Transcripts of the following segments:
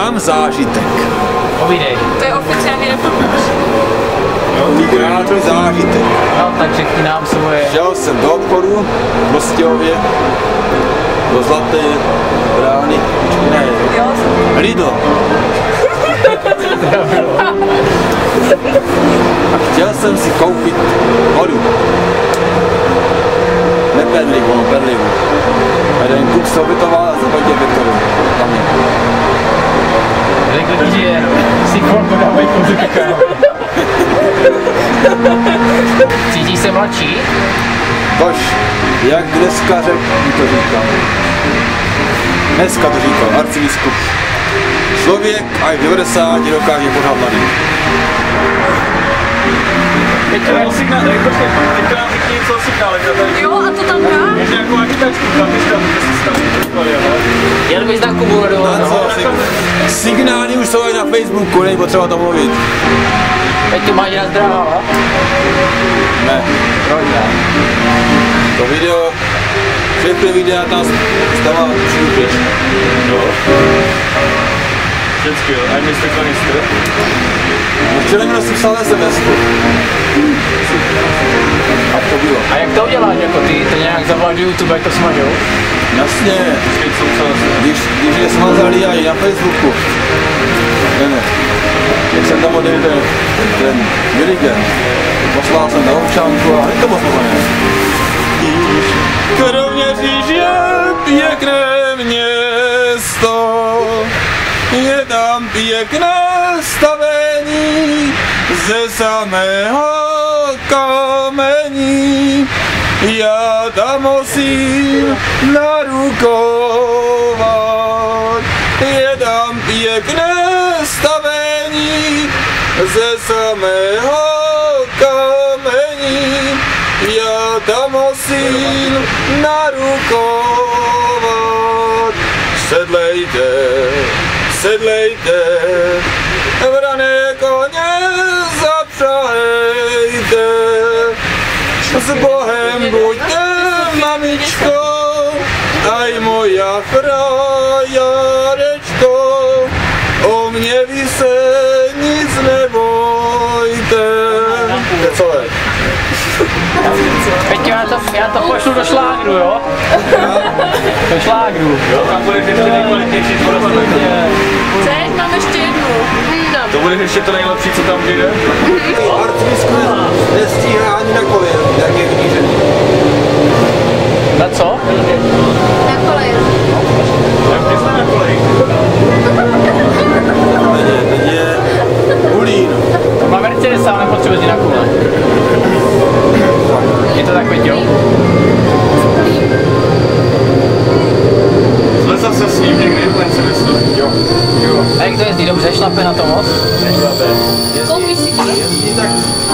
mám zážitek. Povídej. To je oficiálně reportáž. Krátný zážitek. No, tak řekni nám svoje. Šel jsem do obchodu v Prostějově, do Zlaté brány, ne, Lidl. A chtěl jsem si koupit vodu. Ne perlivu, perlivu. A jeden kluk se obětoval a zaplatil 5 korun. Za mě. Řekl ti, že si chvilku dávají kouzu kakao. Cítíš se mladší? Tož, jak dneska řekl, to říkal. Dneska to říkal arcibiskup. Člověk až v 90 dokáže pořád mladý. Teďka nám signál, teďka nám řekni něco o signále. Jo, a to tam dá? Máš nějakou agitačku, tam bys tam Jel bys na Kubu na dovolenou. Signály už jsou na Facebooku, není potřeba to mluvit. Teď tu máš nás drahá, Ne. proč ne? To video, všechny videa tam stává pryč. No. Vždycky jo, a Mr. Kanister. No včera mi jsem psal SMS. A to bylo. A jak to uděláš, jako ty to nějak zavoláš do YouTube, jak to smažou? Jasně, Počkej, co psal jsem. když je smazali i na Facebooku. Ne. Jak jsem tam odjel ten dirigent, poslal jsem na občanku a je to moc možné. Kroměříž je pěkné město, je tam pěkné stavení ze samého kamení. Já tam musím narukovat, je tam pěkné stavení ze samého kamení. Já tam musím narukovat. Sedlejte, vrané koně zapřahejte. S Bohem buďte, mamičko, aj moja frajarečko, o mě vy se nic nebojte. To je celé. Peťo, já to pošlu do šlágru, jo? Do šlágru. Jo, tam budeš ještě nejkvalitnější tvorba. Chceš? Mám ještě jednu. To bude ještě to nejlepší, co tam jde. Arcibiskup nestíhá ani na kole, jak je knížení. Na co? Na koleji. Jak ty jsi na koleji? Teď je Hulín. Má Mercedes, ale nepotřebuje jezdit na kole. Je to tak, Peťo? Zlezal se s ním někdy v Mercedesu. Jo. A jak to jezdí? Dobře, šlape na to moc? Nešlape. Koupíš si to?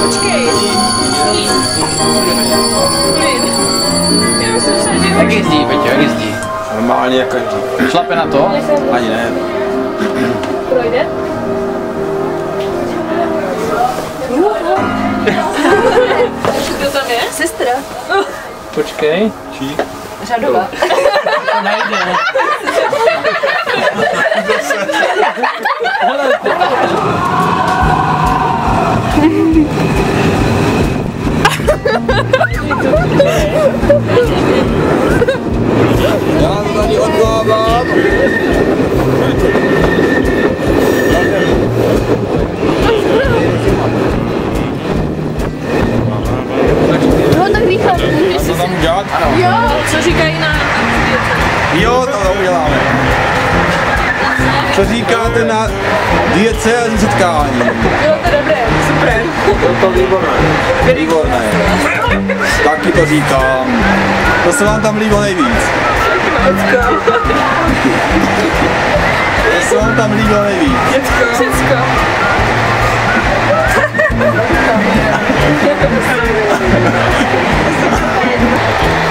Počkej. Já jsem se Jak jezdí, Peťo, jak jezdí? Normálně jak každý. Šlape na to? Ani ne. projde. Kdo tam je? Sestra. Počkej. Čí? Řadová. Najde. Já to tady odvolávám. No tak rychle, můžeš A si... to tam udělat? Jo, co říkají na... Jo, to uděláme. Co říkáte na diecézní setkání? Jo, to je dobré, super. To výborné. Výborné. Taky to říkám. To se vám tam líbilo nejvíc. To se vám tam líbilo nejvíc. Všecko.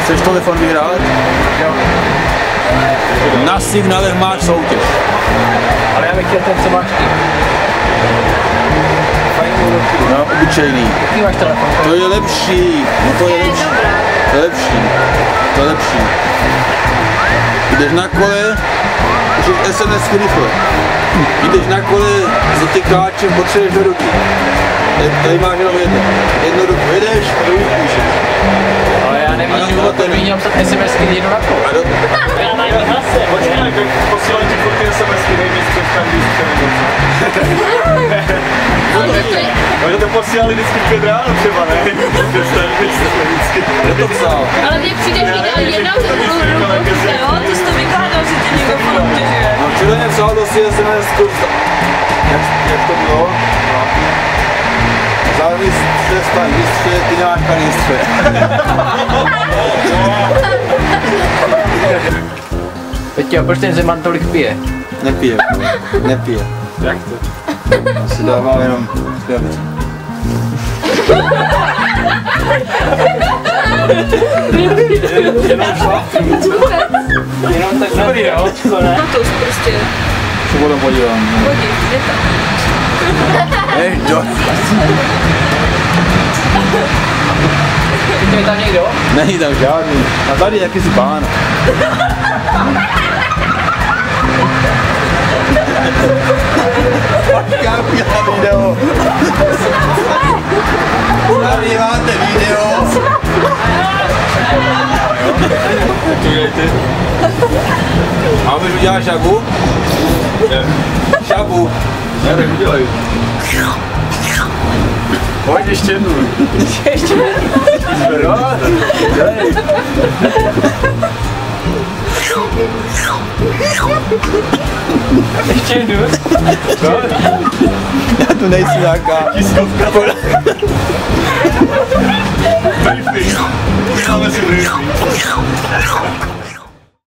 Chceš telefon vyhrát? Jo. Na signálech máš soutěž. Ale já bych chtěl ten, co máš ty. No, obyčejný. Jaký máš telefon? To je lepší. No to je lepší. To je lepší. To je lepší. Jdeš na kole, už SMS rychle. Jdeš na kole s dotykáčem, potřebuješ do ruky. Tady máš jenom jednu ruku, jedeš a druhý píšeš. Ale já nevím, že podmíně obsat SMS-ky jedno na kolo. Počkej, posílám ti furt ty SMSky, nejvíc před každý střelnice. Oni to posílali vždycky v 5 ráno třeba, ne? Je to psal. Ale mně přijde, že dá jednou ruku, jo? Ty jsi to vykládal, že tě někdo furt obtěžuje. No čili mě psal dosti SMS-ku. Jak to bylo? No. Zároveň staň vystře, ty nemáš kanistře. Peťo, a proč ten Zeman tolik pije? Nepije. Jak to? Asi dává jenom zpěvy. Jenom tak dobrý, jo? No to už prostě Co potom podívám. hodí, je to. Hej, jo. Peťo, je tam někdo? Není tam žádný. A tady je jakýsi pán. Počkám na video. Tady máte video. A můžu udělat šabu? Ne. Šabu. Ne, tak udělej. Pojď ještě jednu. Ještě Ještě jednu. Já tu nejsem nějaká. Tiskovka. Briefing. Uděláme si briefing.